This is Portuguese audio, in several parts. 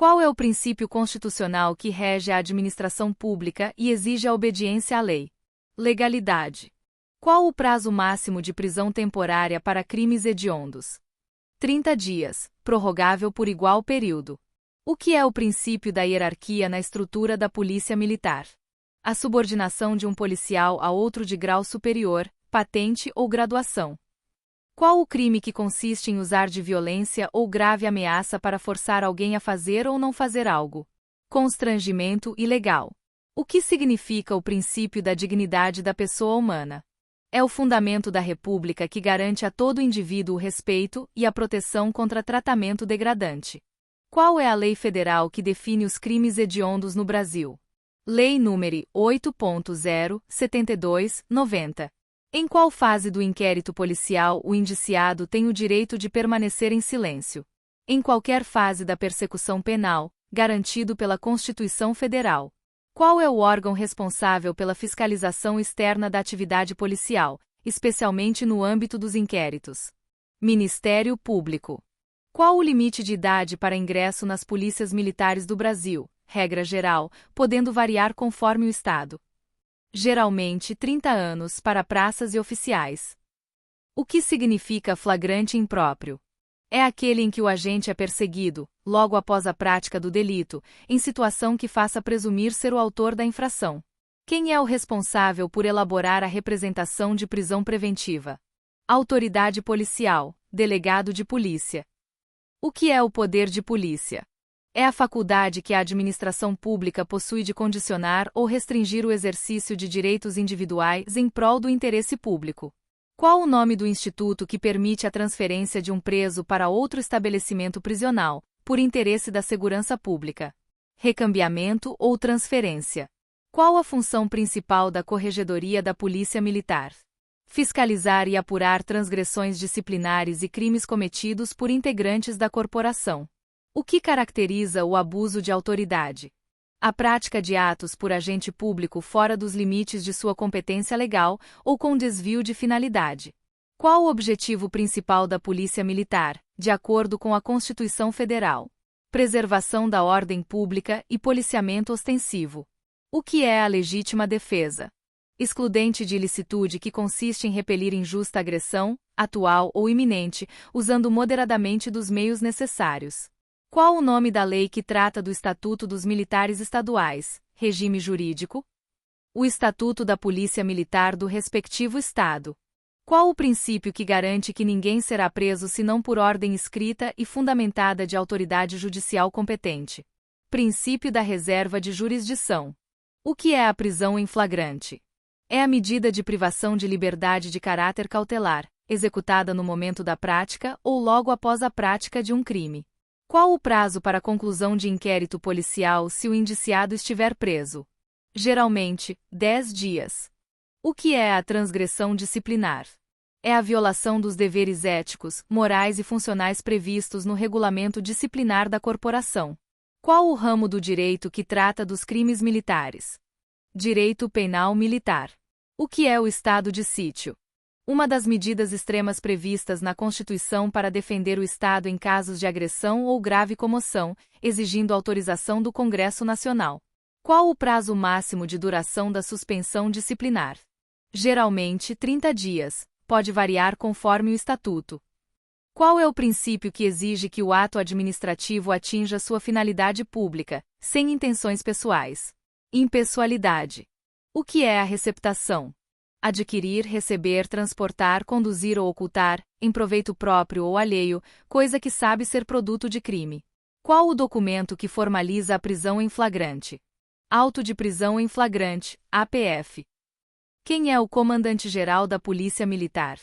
Qual é o princípio constitucional que rege a administração pública e exige a obediência à lei? Legalidade. Qual o prazo máximo de prisão temporária para crimes hediondos? 30 dias, prorrogável por igual período. O que é o princípio da hierarquia na estrutura da Polícia Militar? A subordinação de um policial a outro de grau superior, patente ou graduação. Qual o crime que consiste em usar de violência ou grave ameaça para forçar alguém a fazer ou não fazer algo? Constrangimento ilegal. O que significa o princípio da dignidade da pessoa humana? É o fundamento da República que garante a todo indivíduo o respeito e a proteção contra tratamento degradante. Qual é a lei federal que define os crimes hediondos no Brasil? Lei nº 8.072/90. Em qual fase do inquérito policial o indiciado tem o direito de permanecer em silêncio? Em qualquer fase da persecução penal, garantido pela Constituição Federal. Qual é o órgão responsável pela fiscalização externa da atividade policial, especialmente no âmbito dos inquéritos? Ministério Público. Qual o limite de idade para ingresso nas polícias militares do Brasil? Regra geral, podendo variar conforme o Estado. Geralmente 30 anos para praças e oficiais. O que significa flagrante impróprio? É aquele em que o agente é perseguido, logo após a prática do delito, em situação que faça presumir ser o autor da infração. Quem é o responsável por elaborar a representação de prisão preventiva? Autoridade policial, delegado de polícia. O que é o poder de polícia? É a faculdade que a administração pública possui de condicionar ou restringir o exercício de direitos individuais em prol do interesse público. Qual o nome do instituto que permite a transferência de um preso para outro estabelecimento prisional, por interesse da segurança pública? Recambiamento ou transferência. Qual a função principal da Corregedoria da Polícia Militar? Fiscalizar e apurar transgressões disciplinares e crimes cometidos por integrantes da corporação. O que caracteriza o abuso de autoridade? A prática de atos por agente público fora dos limites de sua competência legal ou com desvio de finalidade. Qual o objetivo principal da Polícia Militar, de acordo com a Constituição Federal? Preservação da ordem pública e policiamento ostensivo. O que é a legítima defesa? Excludente de ilicitude que consiste em repelir injusta agressão, atual ou iminente, usando moderadamente dos meios necessários. Qual o nome da lei que trata do Estatuto dos Militares Estaduais? Regime jurídico? O Estatuto da Polícia Militar do respectivo Estado. Qual o princípio que garante que ninguém será preso senão por ordem escrita e fundamentada de autoridade judicial competente? Princípio da reserva de jurisdição. O que é a prisão em flagrante? É a medida de privação de liberdade de caráter cautelar, executada no momento da prática ou logo após a prática de um crime. Qual o prazo para a conclusão de inquérito policial se o indiciado estiver preso? Geralmente, 10 dias. O que é a transgressão disciplinar? É a violação dos deveres éticos, morais e funcionais previstos no regulamento disciplinar da corporação. Qual o ramo do direito que trata dos crimes militares? Direito penal militar. O que é o estado de sítio? Uma das medidas extremas previstas na Constituição para defender o Estado em casos de agressão ou grave comoção, exigindo autorização do Congresso Nacional. Qual o prazo máximo de duração da suspensão disciplinar? Geralmente 30 dias, pode variar conforme o Estatuto. Qual é o princípio que exige que o ato administrativo atinja sua finalidade pública, sem intenções pessoais? Impessoalidade. O que é a receptação? Adquirir, receber, transportar, conduzir ou ocultar, em proveito próprio ou alheio, coisa que sabe ser produto de crime. Qual o documento que formaliza a prisão em flagrante? Auto de prisão em flagrante, APF. Quem é o comandante-geral da Polícia Militar?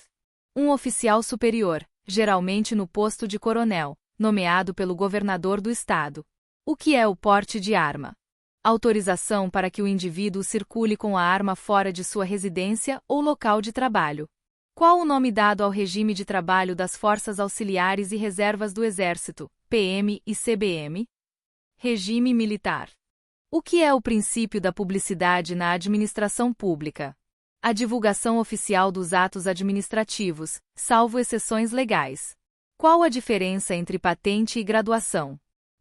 Um oficial superior, geralmente no posto de coronel, nomeado pelo governador do estado. O que é o porte de arma? Autorização para que o indivíduo circule com a arma fora de sua residência ou local de trabalho. Qual o nome dado ao regime de trabalho das Forças Auxiliares e Reservas do Exército, PM e CBM? Regime militar. O que é o princípio da publicidade na administração pública? A divulgação oficial dos atos administrativos, salvo exceções legais. Qual a diferença entre patente e graduação?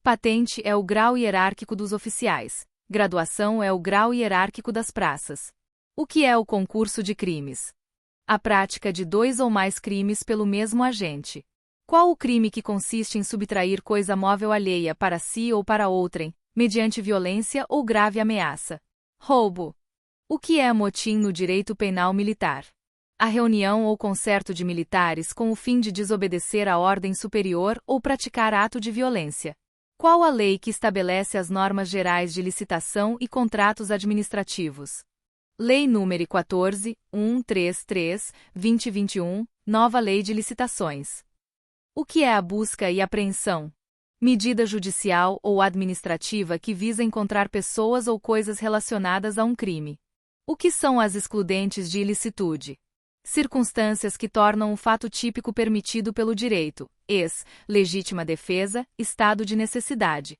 Patente é o grau hierárquico dos oficiais. Graduação é o grau hierárquico das praças. O que é o concurso de crimes? A prática de 2 ou mais crimes pelo mesmo agente. Qual o crime que consiste em subtrair coisa móvel alheia para si ou para outrem, mediante violência ou grave ameaça? Roubo. O que é motim no direito penal militar? A reunião ou concerto de militares com o fim de desobedecer à ordem superior ou praticar ato de violência. Qual a lei que estabelece as normas gerais de licitação e contratos administrativos? Lei nº 14.133/2021, Nova Lei de Licitações. O que é a busca e apreensão? Medida judicial ou administrativa que visa encontrar pessoas ou coisas relacionadas a um crime. O que são as excludentes de ilicitude? Circunstâncias que tornam o fato típico permitido pelo direito, legítima defesa, estado de necessidade.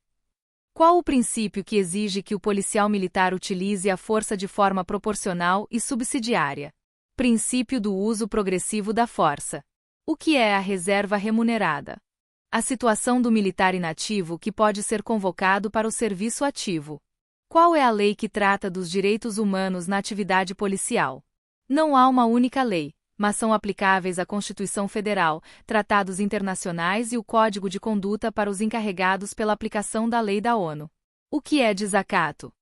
Qual o princípio que exige que o policial militar utilize a força de forma proporcional e subsidiária? Princípio do uso progressivo da força. O que é a reserva remunerada? A situação do militar inativo que pode ser convocado para o serviço ativo. Qual é a lei que trata dos direitos humanos na atividade policial? Não há uma única lei, mas são aplicáveis a Constituição Federal, tratados internacionais e o Código de Conduta para os encarregados pela aplicação da lei da ONU. O que é desacato?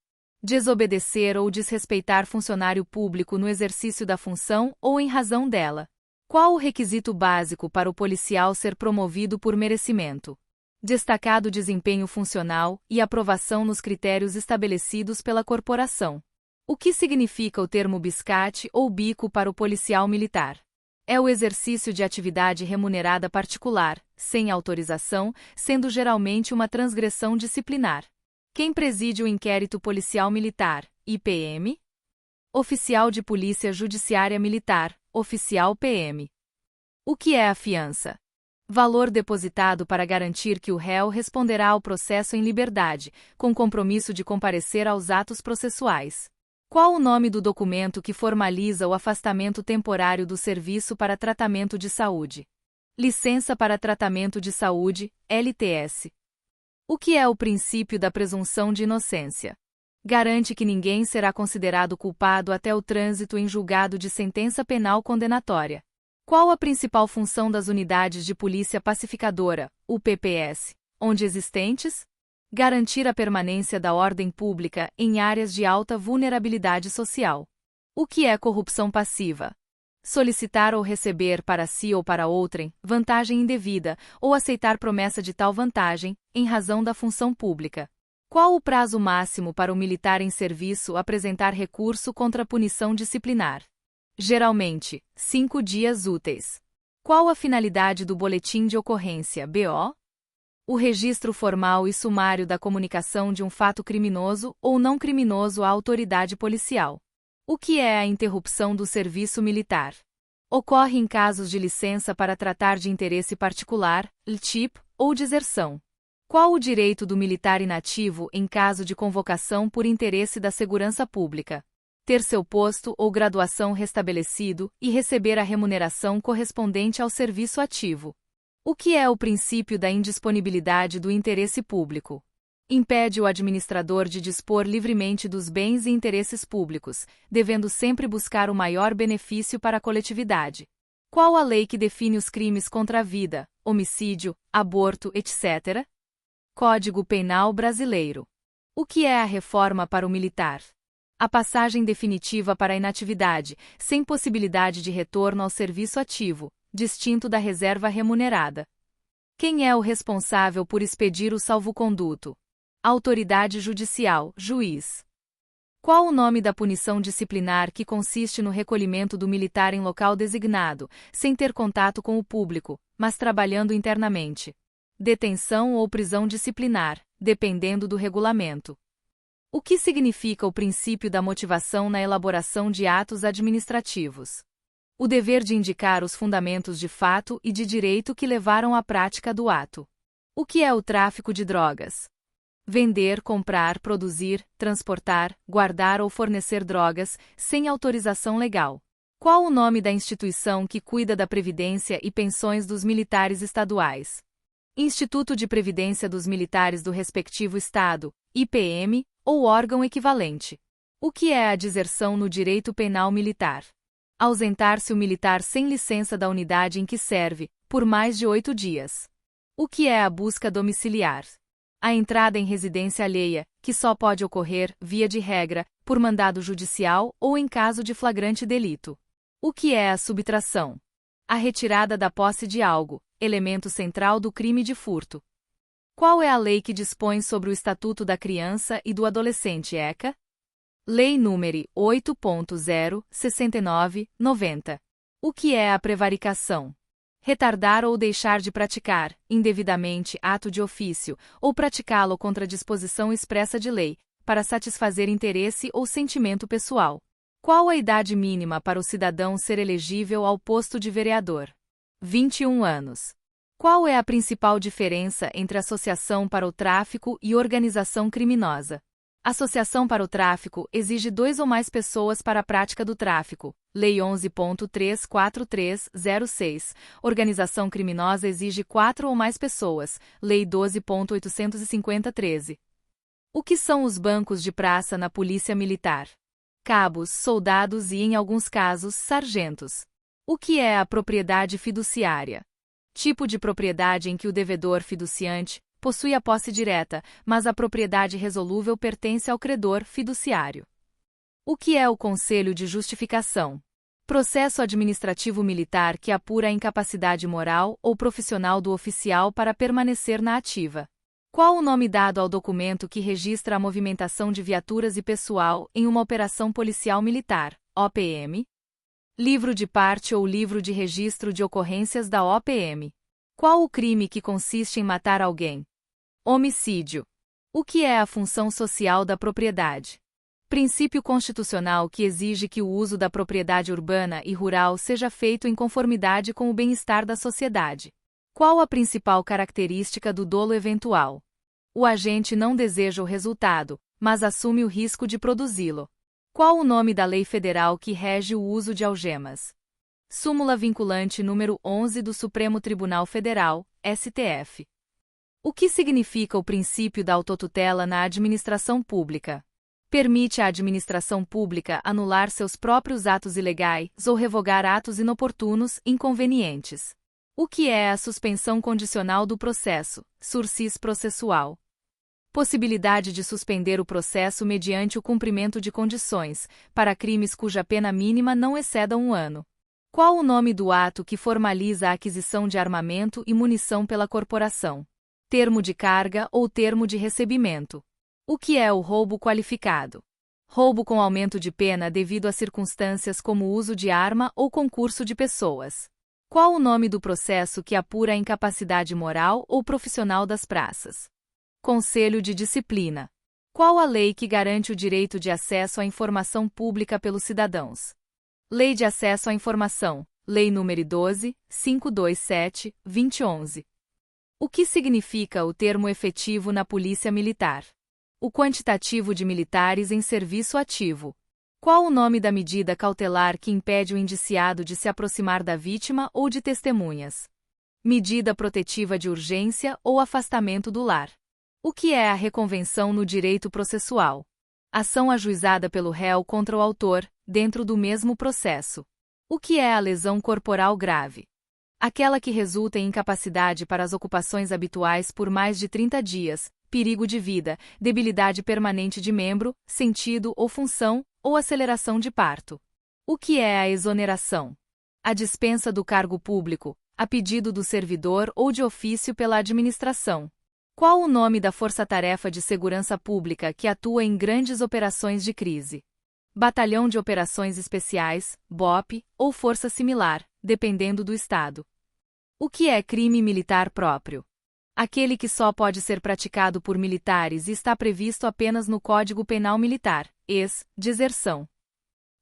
Desobedecer ou desrespeitar funcionário público no exercício da função ou em razão dela. Qual o requisito básico para o policial ser promovido por merecimento? Destacado desempenho funcional e aprovação nos critérios estabelecidos pela corporação. O que significa o termo biscate ou bico para o policial militar? É o exercício de atividade remunerada particular, sem autorização, sendo geralmente uma transgressão disciplinar. Quem preside o inquérito policial militar, IPM? Oficial de Polícia Judiciária Militar, oficial PM. O que é a fiança? Valor depositado para garantir que o réu responderá ao processo em liberdade, com compromisso de comparecer aos atos processuais. Qual o nome do documento que formaliza o afastamento temporário do serviço para tratamento de saúde? Licença para tratamento de saúde, LTS. O que é o princípio da presunção de inocência? Garante que ninguém será considerado culpado até o trânsito em julgado de sentença penal condenatória. Qual a principal função das unidades de polícia pacificadora, UPPS, onde existentes? Garantir a permanência da ordem pública em áreas de alta vulnerabilidade social. O que é corrupção passiva? Solicitar ou receber para si ou para outrem vantagem indevida ou aceitar promessa de tal vantagem, em razão da função pública. Qual o prazo máximo para o militar em serviço apresentar recurso contra a punição disciplinar? Geralmente, 5 dias úteis. Qual a finalidade do boletim de ocorrência, BO? O registro formal e sumário da comunicação de um fato criminoso ou não criminoso à autoridade policial. O que é a interrupção do serviço militar? Ocorre em casos de licença para tratar de interesse particular, LTIP, ou deserção. Qual o direito do militar inativo em caso de convocação por interesse da segurança pública? Ter seu posto ou graduação restabelecido e receber a remuneração correspondente ao serviço ativo. O que é o princípio da indisponibilidade do interesse público? Impede o administrador de dispor livremente dos bens e interesses públicos, devendo sempre buscar o maior benefício para a coletividade. Qual a lei que define os crimes contra a vida, homicídio, aborto, etc.? Código Penal Brasileiro. O que é a reforma para o militar? A passagem definitiva para a inatividade, sem possibilidade de retorno ao serviço ativo, distinto da reserva remunerada. Quem é o responsável por expedir o salvo-conduto? Autoridade judicial, juiz. Qual o nome da punição disciplinar que consiste no recolhimento do militar em local designado, sem ter contato com o público, mas trabalhando internamente? Detenção ou prisão disciplinar, dependendo do regulamento. O que significa o princípio da motivação na elaboração de atos administrativos? O dever de indicar os fundamentos de fato e de direito que levaram à prática do ato. O que é o tráfico de drogas? Vender, comprar, produzir, transportar, guardar ou fornecer drogas, sem autorização legal. Qual o nome da instituição que cuida da previdência e pensões dos militares estaduais? Instituto de Previdência dos Militares do respectivo Estado, IPM, ou órgão equivalente. O que é a deserção no direito penal militar? Ausentar-se o militar sem licença da unidade em que serve, por mais de 8 dias. O que é a busca domiciliar? A entrada em residência alheia, que só pode ocorrer, via de regra, por mandado judicial ou em caso de flagrante delito. O que é a subtração? A retirada da posse de algo, elemento central do crime de furto. Qual é a lei que dispõe sobre o Estatuto da Criança e do Adolescente ECA? Lei nº 8.069/90. O que é a prevaricação? Retardar ou deixar de praticar, indevidamente, ato de ofício, ou praticá-lo contra disposição expressa de lei, para satisfazer interesse ou sentimento pessoal. Qual a idade mínima para o cidadão ser elegível ao posto de vereador? 21 anos. Qual é a principal diferença entre associação para o tráfico e organização criminosa? Associação para o tráfico exige 2 ou mais pessoas para a prática do tráfico. Lei 11.34306. Organização criminosa exige 4 ou mais pessoas. Lei 12.850-13. O que são os bancos de praça na Polícia Militar? Cabos, soldados e, em alguns casos, sargentos. O que é a propriedade fiduciária? Tipo de propriedade em que o devedor fiduciante possui a posse direta, mas a propriedade resolúvel pertence ao credor fiduciário. O que é o Conselho de Justificação? Processo administrativo militar que apura a incapacidade moral ou profissional do oficial para permanecer na ativa. Qual o nome dado ao documento que registra a movimentação de viaturas e pessoal em uma operação policial militar, OPM? Livro de parte ou livro de registro de ocorrências da OPM. Qual o crime que consiste em matar alguém? Homicídio. O que é a função social da propriedade? Princípio constitucional que exige que o uso da propriedade urbana e rural seja feito em conformidade com o bem-estar da sociedade. Qual a principal característica do dolo eventual? O agente não deseja o resultado, mas assume o risco de produzi-lo. Qual o nome da lei federal que rege o uso de algemas? Súmula vinculante número 11 do Supremo Tribunal Federal, STF. O que significa o princípio da autotutela na administração pública? Permite à administração pública anular seus próprios atos ilegais ou revogar atos inoportunos, inconvenientes. O que é a suspensão condicional do processo, sursis processual? Possibilidade de suspender o processo mediante o cumprimento de condições, para crimes cuja pena mínima não exceda 1 ano. Qual o nome do ato que formaliza a aquisição de armamento e munição pela corporação? Termo de carga ou termo de recebimento. O que é o roubo qualificado? Roubo com aumento de pena devido a circunstâncias como uso de arma ou concurso de pessoas. Qual o nome do processo que apura a incapacidade moral ou profissional das praças? Conselho de Disciplina. Qual a lei que garante o direito de acesso à informação pública pelos cidadãos? Lei de Acesso à Informação. Lei nº 12.527/2011. O que significa o termo efetivo na Polícia Militar? O quantitativo de militares em serviço ativo. Qual o nome da medida cautelar que impede o indiciado de se aproximar da vítima ou de testemunhas? Medida protetiva de urgência ou afastamento do lar. O que é a reconvenção no direito processual? Ação ajuizada pelo réu contra o autor, dentro do mesmo processo. O que é a lesão corporal grave? Aquela que resulta em incapacidade para as ocupações habituais por mais de 30 dias, perigo de vida, debilidade permanente de membro, sentido ou função, ou aceleração de parto. O que é a exoneração? A dispensa do cargo público, a pedido do servidor ou de ofício pela administração. Qual o nome da Força-Tarefa de Segurança Pública que atua em grandes operações de crise? Batalhão de Operações Especiais, BOP, ou força similar, dependendo do Estado. O que é crime militar próprio? Aquele que só pode ser praticado por militares e está previsto apenas no Código Penal Militar, deserção.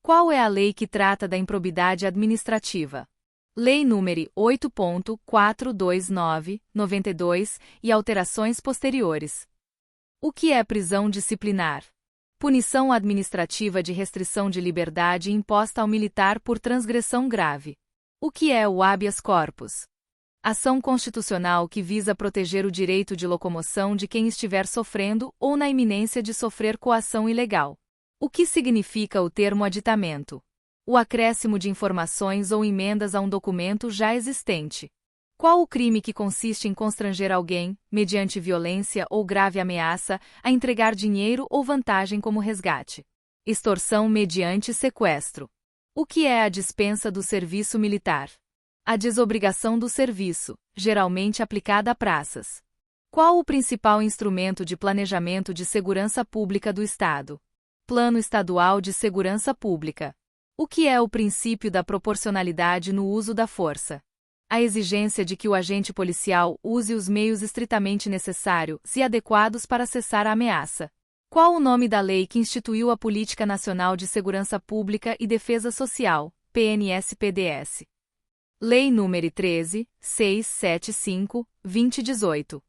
Qual é a lei que trata da improbidade administrativa? Lei nº 8.429/92 e alterações posteriores. O que é prisão disciplinar? Punição administrativa de restrição de liberdade imposta ao militar por transgressão grave. O que é o habeas corpus? Ação constitucional que visa proteger o direito de locomoção de quem estiver sofrendo ou na iminência de sofrer coação ilegal. O que significa o termo aditamento? O acréscimo de informações ou emendas a um documento já existente. Qual o crime que consiste em constranger alguém, mediante violência ou grave ameaça, a entregar dinheiro ou vantagem como resgate? Extorsão mediante sequestro. O que é a dispensa do serviço militar? A desobrigação do serviço, geralmente aplicada a praças. Qual o principal instrumento de planejamento de segurança pública do Estado? Plano Estadual de Segurança Pública. O que é o princípio da proporcionalidade no uso da força? A exigência de que o agente policial use os meios estritamente necessários e adequados para cessar a ameaça. Qual o nome da lei que instituiu a Política Nacional de Segurança Pública e Defesa Social, PNS-PDS? Lei nº 13.675/2018.